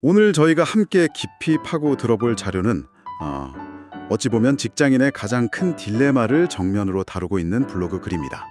오늘 저희가 함께 깊이 파고 들어볼 자료는 어찌 보면 직장인의 가장 큰 딜레마를 정면으로 다루고 있는 블로그 글입니다.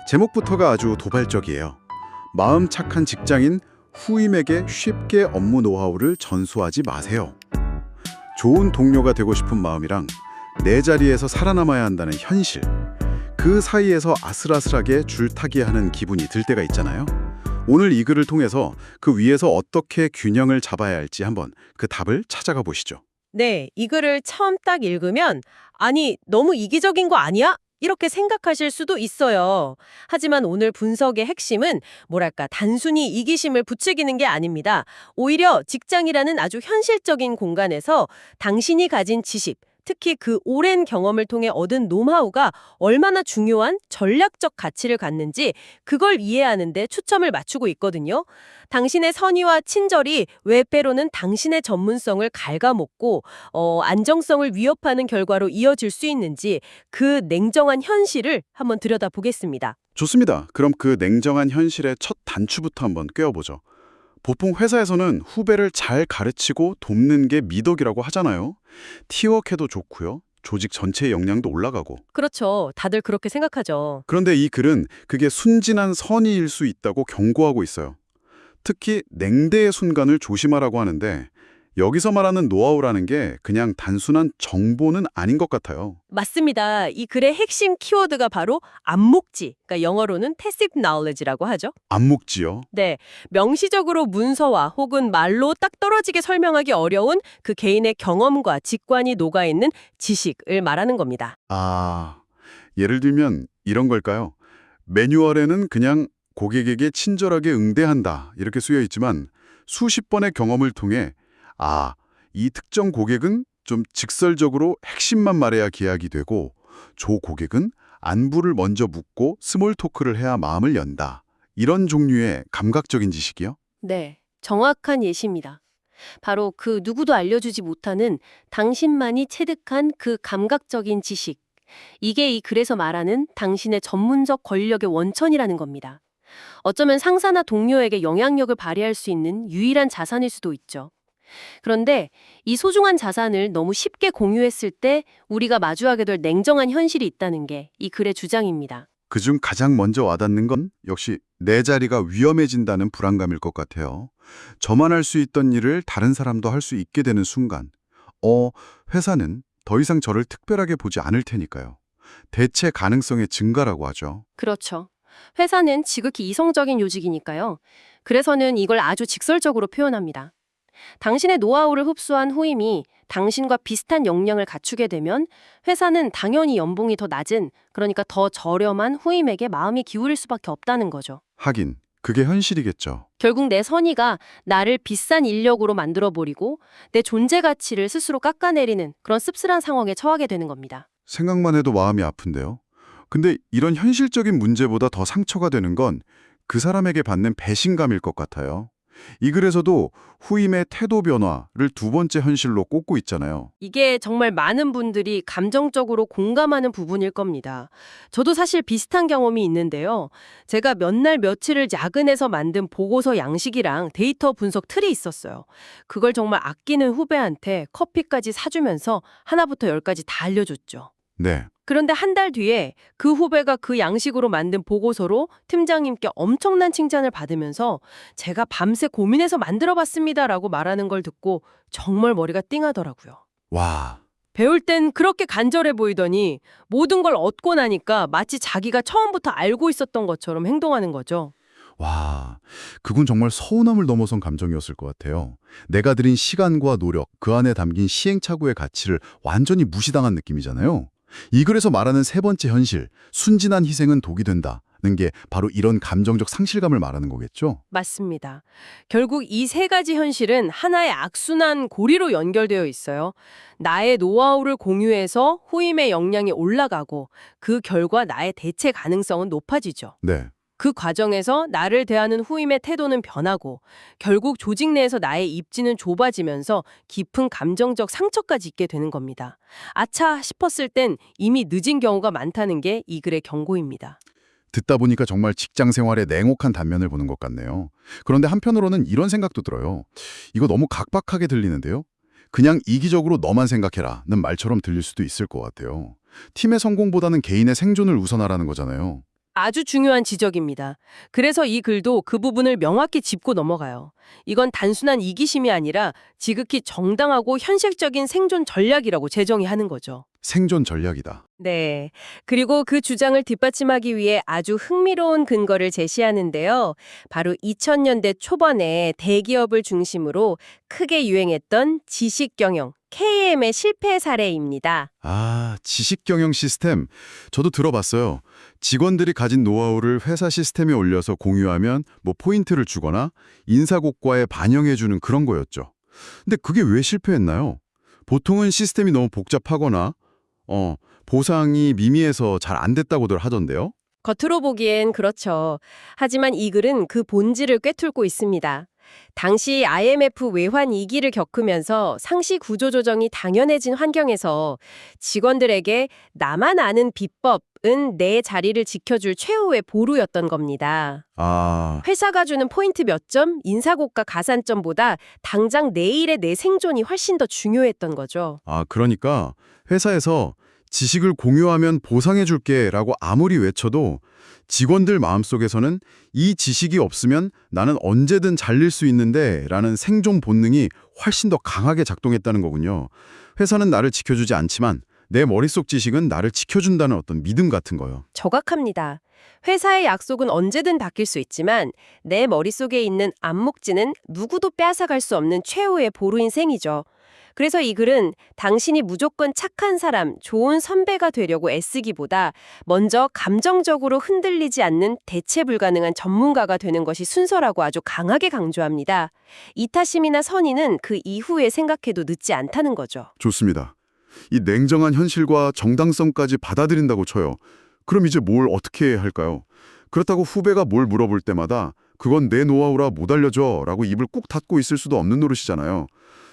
제목부터가 아주 도발적이에요. 마음 착한 직장인 후임에게 쉽게 업무 노하우를 전수하지 마세요. 좋은 동료가 되고 싶은 마음이랑 내 자리에서 살아남아야 한다는 현실, 그 사이에서 아슬아슬하게 줄타기하는 기분이 들 때가 있잖아요. 오늘 이 글을 통해서 그 위에서 어떻게 균형을 잡아야 할지 한번 그 답을 찾아가 보시죠. 네, 이 글을 처음 딱 읽으면 아니, 너무 이기적인 거 아니야? 이렇게 생각하실 수도 있어요. 하지만 오늘 분석의 핵심은 뭐랄까 단순히 이기심을 부추기는 게 아닙니다. 오히려 직장이라는 아주 현실적인 공간에서 당신이 가진 지식, 특히 그 오랜 경험을 통해 얻은 노하우가 얼마나 중요한 전략적 가치를 갖는지 그걸 이해하는 데 초점을 맞추고 있거든요. 당신의 선의와 친절이 왜 때로는 당신의 전문성을 갉아먹고 안정성을 위협하는 결과로 이어질 수 있는지 그 냉정한 현실을 한번 들여다보겠습니다. 좋습니다. 그럼 그 냉정한 현실의 첫 단추부터 한번 꿰어보죠. 보통 회사에서는 후배를 잘 가르치고 돕는 게 미덕이라고 하잖아요. 티워크해도 좋고요. 조직 전체의 역량도 올라가고. 그렇죠. 다들 그렇게 생각하죠. 그런데 이 글은 그게 순진한 선의일 수 있다고 경고하고 있어요. 특히 냉대의 순간을 조심하라고 하는데 여기서 말하는 노하우라는 게 그냥 단순한 정보는 아닌 것 같아요. 맞습니다. 이 글의 핵심 키워드가 바로 암묵지, 그러니까 영어로는 tacit knowledge라고 하죠. 안목지요. 네, 명시적으로 문서화 혹은 말로 딱 떨어지게 설명하기 어려운 그 개인의 경험과 직관이 녹아있는 지식을 말하는 겁니다. 예를 들면 이런 걸까요? 매뉴얼에는 그냥 고객에게 친절하게 응대한다 이렇게 쓰여 있지만 수십 번의 경험을 통해 이 특정 고객은 좀 직설적으로 핵심만 말해야 계약이 되고 조 고객은 안부를 먼저 묻고 스몰 토크를 해야 마음을 연다. 이런 종류의 감각적인 지식이요? 네, 정확한 예시입니다. 바로 그 누구도 알려주지 못하는 당신만이 체득한 그 감각적인 지식. 이게 이 글에서 말하는 당신의 전문적 권력의 원천이라는 겁니다. 어쩌면 상사나 동료에게 영향력을 발휘할 수 있는 유일한 자산일 수도 있죠. 그런데 이 소중한 자산을 너무 쉽게 공유했을 때 우리가 마주하게 될 냉정한 현실이 있다는 게 이 글의 주장입니다. 그중 가장 먼저 와닿는 건 역시 내 자리가 위험해진다는 불안감일 것 같아요. 저만 할 수 있던 일을 다른 사람도 할 수 있게 되는 순간, 회사는 더 이상 저를 특별하게 보지 않을 테니까요. 대체 가능성의 증가라고 하죠. 그렇죠. 회사는 지극히 이성적인 요직이니까요. 그래서는 이걸 아주 직설적으로 표현합니다. 당신의 노하우를 흡수한 후임이 당신과 비슷한 역량을 갖추게 되면 회사는 당연히 연봉이 더 낮은, 그러니까 더 저렴한 후임에게 마음이 기울일 수밖에 없다는 거죠. 하긴, 그게 현실이겠죠. 결국 내 선의가 나를 비싼 인력으로 만들어버리고 내 존재 가치를 스스로 깎아내리는 그런 씁쓸한 상황에 처하게 되는 겁니다. 생각만 해도 마음이 아픈데요. 근데 이런 현실적인 문제보다 더 상처가 되는 건 그 사람에게 받는 배신감일 것 같아요. 이 글에서도 후임의 태도 변화를 두 번째 현실로 꼽고 있잖아요. 이게 정말 많은 분들이 감정적으로 공감하는 부분일 겁니다. 저도 사실 비슷한 경험이 있는데요. 제가 몇 날 며칠을 야근해서 만든 보고서 양식이랑 데이터 분석 틀이 있었어요. 그걸 정말 아끼는 후배한테 커피까지 사주면서 하나부터 열까지 다 알려줬죠. 네. 그런데 한 달 뒤에 그 후배가 그 양식으로 만든 보고서로 팀장님께 엄청난 칭찬을 받으면서 제가 밤새 고민해서 만들어봤습니다라고 말하는 걸 듣고 정말 머리가 띵하더라고요. 와, 배울 땐 그렇게 간절해 보이더니 모든 걸 얻고 나니까 마치 자기가 처음부터 알고 있었던 것처럼 행동하는 거죠. 그건 정말 서운함을 넘어선 감정이었을 것 같아요. 내가 들인 시간과 노력, 그 안에 담긴 시행착오의 가치를 완전히 무시당한 느낌이잖아요. 이 글에서 말하는 세 번째 현실, 순진한 희생은 독이 된다는 게 바로 이런 감정적 상실감을 말하는 거겠죠? 맞습니다. 결국 이 세 가지 현실은 하나의 악순환 고리로 연결되어 있어요. 나의 노하우를 공유해서 후임의 역량이 올라가고 그 결과 나의 대체 가능성은 높아지죠. 네. 그 과정에서 나를 대하는 후임의 태도는 변하고 결국 조직 내에서 나의 입지는 좁아지면서 깊은 감정적 상처까지 있게 되는 겁니다. 아차 싶었을 땐 이미 늦은 경우가 많다는 게 이 글의 경고입니다. 듣다 보니까 정말 직장 생활의 냉혹한 단면을 보는 것 같네요. 그런데 한편으로는 이런 생각도 들어요. 이거 너무 각박하게 들리는데요. 그냥 이기적으로 너만 생각해라는 말처럼 들릴 수도 있을 것 같아요. 팀의 성공보다는 개인의 생존을 우선하라는 거잖아요. 아주 중요한 지적입니다. 그래서 이 글도 그 부분을 명확히 짚고 넘어가요. 이건 단순한 이기심이 아니라 지극히 정당하고 현실적인 생존 전략이라고 제정의하는 거죠. 생존 전략이다. 네. 그리고 그 주장을 뒷받침하기 위해 아주 흥미로운 근거를 제시하는데요. 바로 2000년대 초반에 대기업을 중심으로 크게 유행했던 지식경영, KM의 실패 사례입니다. 아, 지식경영 시스템. 저도 들어봤어요. 직원들이 가진 노하우를 회사 시스템에 올려서 공유하면 포인트를 주거나 인사고과에 반영해주는 그런 거였죠. 근데 그게 왜 실패했나요? 보통은 시스템이 너무 복잡하거나 보상이 미미해서 잘 안 됐다고들 하던데요. 겉으로 보기엔 그렇죠. 하지만 이 글은 그 본질을 꿰뚫고 있습니다. 당시 IMF 외환 위기를 겪으면서 상시 구조 조정이 당연해진 환경에서 직원들에게 나만 아는 비법은 내 자리를 지켜줄 최후의 보루였던 겁니다. 아, 회사가 주는 포인트 몇 점, 인사고과 가산점보다 당장 내일의 내 생존이 훨씬 더 중요했던 거죠. 그러니까 회사에서 지식을 공유하면 보상해줄게 라고 아무리 외쳐도 직원들 마음속에서는 이 지식이 없으면 나는 언제든 잘릴 수 있는데 라는 생존 본능이 훨씬 더 강하게 작동했다는 거군요. 회사는 나를 지켜주지 않지만 내 머릿속 지식은 나를 지켜준다는 어떤 믿음 같은 거요. 정확합니다. 회사의 약속은 언제든 바뀔 수 있지만 내 머릿속에 있는 암묵지는 누구도 빼앗아갈 수 없는 최후의 보루인 셈이죠. 그래서 이 글은 당신이 무조건 착한 사람, 좋은 선배가 되려고 애쓰기보다 먼저 감정적으로 흔들리지 않는 대체 불가능한 전문가가 되는 것이 순서라고 아주 강하게 강조합니다. 이타심이나 선의는 그 이후에 생각해도 늦지 않다는 거죠. 좋습니다. 이 냉정한 현실과 정당성까지 받아들인다고 쳐요. 그럼 이제 뭘 어떻게 해야 할까요? 그렇다고 후배가 뭘 물어볼 때마다 그건 내 노하우라 못 알려줘 라고 입을 꾹 닫고 있을 수도 없는 노릇이잖아요.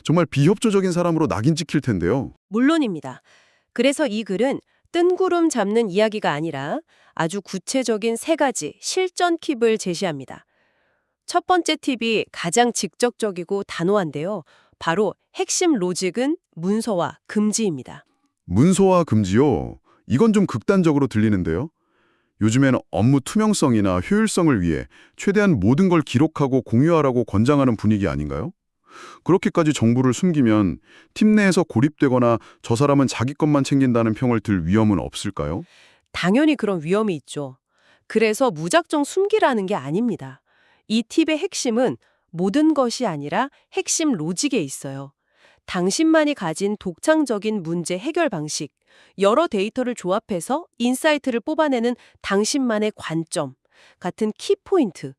정말 비협조적인 사람으로 낙인 찍힐 텐데요. 물론입니다. 그래서 이 글은 뜬구름 잡는 이야기가 아니라 아주 구체적인 3가지 실전 팁을 제시합니다. 첫 번째 팁이 가장 직접적이고 단호한데요. 바로 핵심 로직은 문서와 금지입니다. 문서화 금지요? 이건 좀 극단적으로 들리는데요. 요즘에는 업무 투명성이나 효율성을 위해 최대한 모든 걸 기록하고 공유하라고 권장하는 분위기 아닌가요? 그렇게까지 정보를 숨기면 팀 내에서 고립되거나 저 사람은 자기 것만 챙긴다는 평을 들 위험은 없을까요? 당연히 그런 위험이 있죠. 그래서 무작정 숨기라는 게 아닙니다. 이 팁의 핵심은 모든 것이 아니라 핵심 로직에 있어요. 당신만이 가진 독창적인 문제 해결 방식, 여러 데이터를 조합해서 인사이트를 뽑아내는 당신만의 관점 같은 키포인트,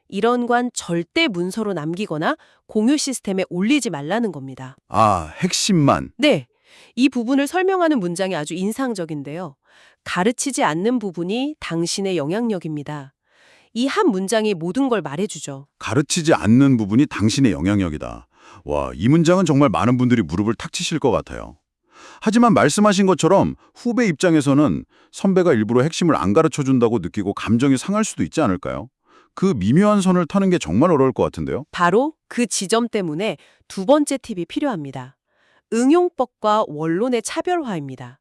이런 건 절대 문서로 남기거나 공유 시스템에 올리지 말라는 겁니다. 아, 핵심만. 네, 이 부분을 설명하는 문장이 아주 인상적인데요. 가르치지 않는 부분이 당신의 영향력입니다. 이 한 문장이 모든 걸 말해주죠. 가르치지 않는 부분이 당신의 영향력이다. 와, 이 문장은 정말 많은 분들이 무릎을 탁 치실 것 같아요. 하지만 말씀하신 것처럼 후배 입장에서는 선배가 일부러 핵심을 안 가르쳐준다고 느끼고 감정이 상할 수도 있지 않을까요? 그 미묘한 선을 타는 게 정말 어려울 것 같은데요. 바로 그 지점 때문에 두 번째 팁이 필요합니다. 응용법과 원론의 차별화입니다.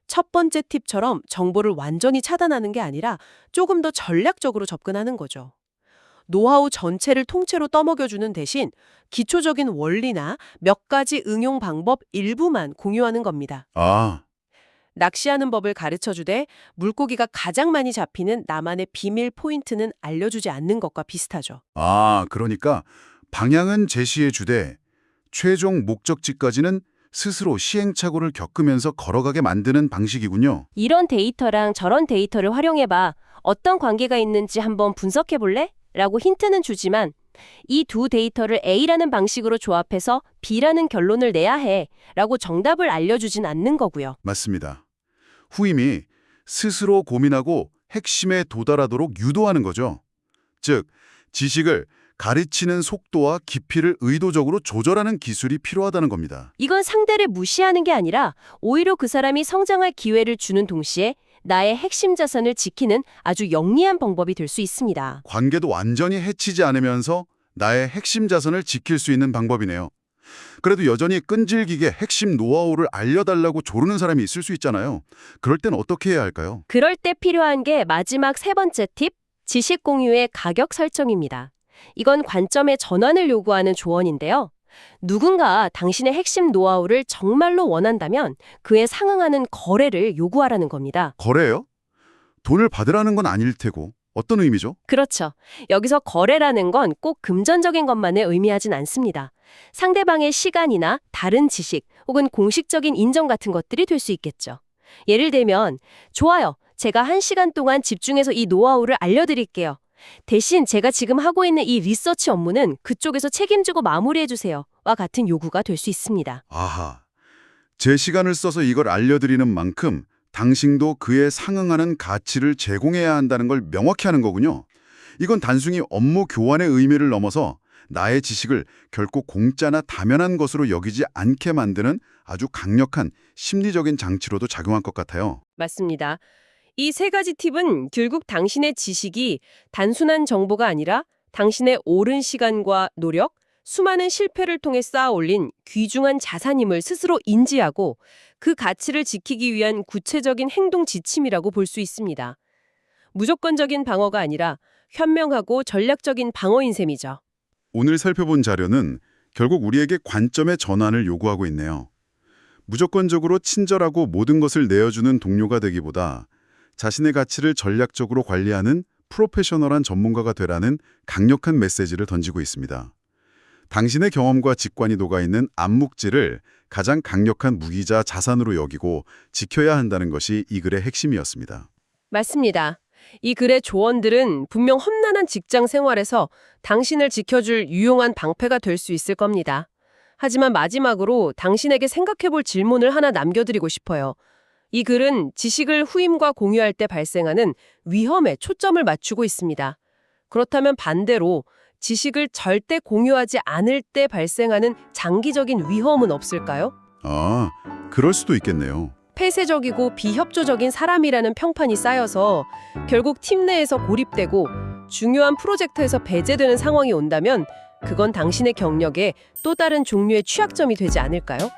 첫 번째 팁처럼 정보를 완전히 차단하는 게 아니라 조금 더 전략적으로 접근하는 거죠. 노하우 전체를 통째로 떠먹여주는 대신 기초적인 원리나 몇 가지 응용 방법 일부만 공유하는 겁니다. 아, 낚시하는 법을 가르쳐주되 물고기가 가장 많이 잡히는 나만의 비밀 포인트는 알려주지 않는 것과 비슷하죠. 그러니까 방향은 제시해 주되 최종 목적지까지는 스스로 시행착오를 겪으면서 걸어가게 만드는 방식이군요. 이런 데이터랑 저런 데이터를 활용해봐. 어떤 관계가 있는지 한번 분석해볼래? 라고 힌트는 주지만 이 두 데이터를 A라는 방식으로 조합해서 B라는 결론을 내야 해. 라고 정답을 알려주진 않는 거고요. 맞습니다. 후임이 스스로 고민하고 핵심에 도달하도록 유도하는 거죠. 즉, 지식을 가르치는 속도와 깊이를 의도적으로 조절하는 기술이 필요하다는 겁니다. 이건 상대를 무시하는 게 아니라 오히려 그 사람이 성장할 기회를 주는 동시에 나의 핵심 자산을 지키는 아주 영리한 방법이 될 수 있습니다. 관계도 완전히 해치지 않으면서 나의 핵심 자산을 지킬 수 있는 방법이네요. 그래도 여전히 끈질기게 핵심 노하우를 알려달라고 조르는 사람이 있을 수 있잖아요. 그럴 땐 어떻게 해야 할까요? 그럴 때 필요한 게 마지막 세 번째 팁, 지식 공유의 가격 설정입니다. 이건 관점의 전환을 요구하는 조언인데요. 누군가 당신의 핵심 노하우를 정말로 원한다면 그에 상응하는 거래를 요구하라는 겁니다. 거래요? 돈을 받으라는 건 아닐 테고 어떤 의미죠? 그렇죠. 여기서 거래라는 건 꼭 금전적인 것만을 의미하진 않습니다. 상대방의 시간이나 다른 지식 혹은 공식적인 인정 같은 것들이 될 수 있겠죠. 예를 들면, 좋아요. 제가 1시간 동안 집중해서 이 노하우를 알려드릴게요. 대신 제가 지금 하고 있는 이 리서치 업무는 그쪽에서 책임지고 마무리해주세요. 와 같은 요구가 될 수 있습니다. 아하, 제 시간을 써서 이걸 알려드리는 만큼 당신도 그에 상응하는 가치를 제공해야 한다는 걸 명확히 하는 거군요. 이건 단순히 업무 교환의 의미를 넘어서 나의 지식을 결코 공짜나 당연한 것으로 여기지 않게 만드는 아주 강력한 심리적인 장치로도 작용할 것 같아요. 맞습니다. 이 세 가지 팁은 결국 당신의 지식이 단순한 정보가 아니라 당신의 오랜 시간과 노력, 수많은 실패를 통해 쌓아 올린 귀중한 자산임을 스스로 인지하고 그 가치를 지키기 위한 구체적인 행동 지침이라고 볼 수 있습니다. 무조건적인 방어가 아니라 현명하고 전략적인 방어인 셈이죠. 오늘 살펴본 자료는 결국 우리에게 관점의 전환을 요구하고 있네요. 무조건적으로 친절하고 모든 것을 내어주는 동료가 되기보다 자신의 가치를 전략적으로 관리하는 프로페셔널한 전문가가 되라는 강력한 메시지를 던지고 있습니다. 당신의 경험과 직관이 녹아있는 암묵지를 가장 강력한 무기자 자산으로 여기고 지켜야 한다는 것이 이 글의 핵심이었습니다. 맞습니다. 이 글의 조언들은 분명 험난한 직장 생활에서 당신을 지켜줄 유용한 방패가 될 수 있을 겁니다. 하지만 마지막으로 당신에게 생각해볼 질문을 하나 남겨드리고 싶어요. 이 글은 지식을 후임과 공유할 때 발생하는 위험에 초점을 맞추고 있습니다. 그렇다면 반대로 지식을 절대 공유하지 않을 때 발생하는 장기적인 위험은 없을까요? 아, 그럴 수도 있겠네요. 폐쇄적이고 비협조적인 사람이라는 평판이 쌓여서 결국 팀 내에서 고립되고 중요한 프로젝트에서 배제되는 상황이 온다면 그건 당신의 경력에 또 다른 종류의 취약점이 되지 않을까요?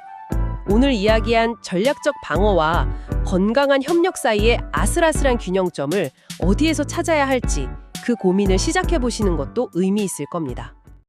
오늘 이야기한 전략적 방어와 건강한 협력 사이의 아슬아슬한 균형점을 어디에서 찾아야 할지 그 고민을 시작해 보시는 것도 의미 있을 겁니다.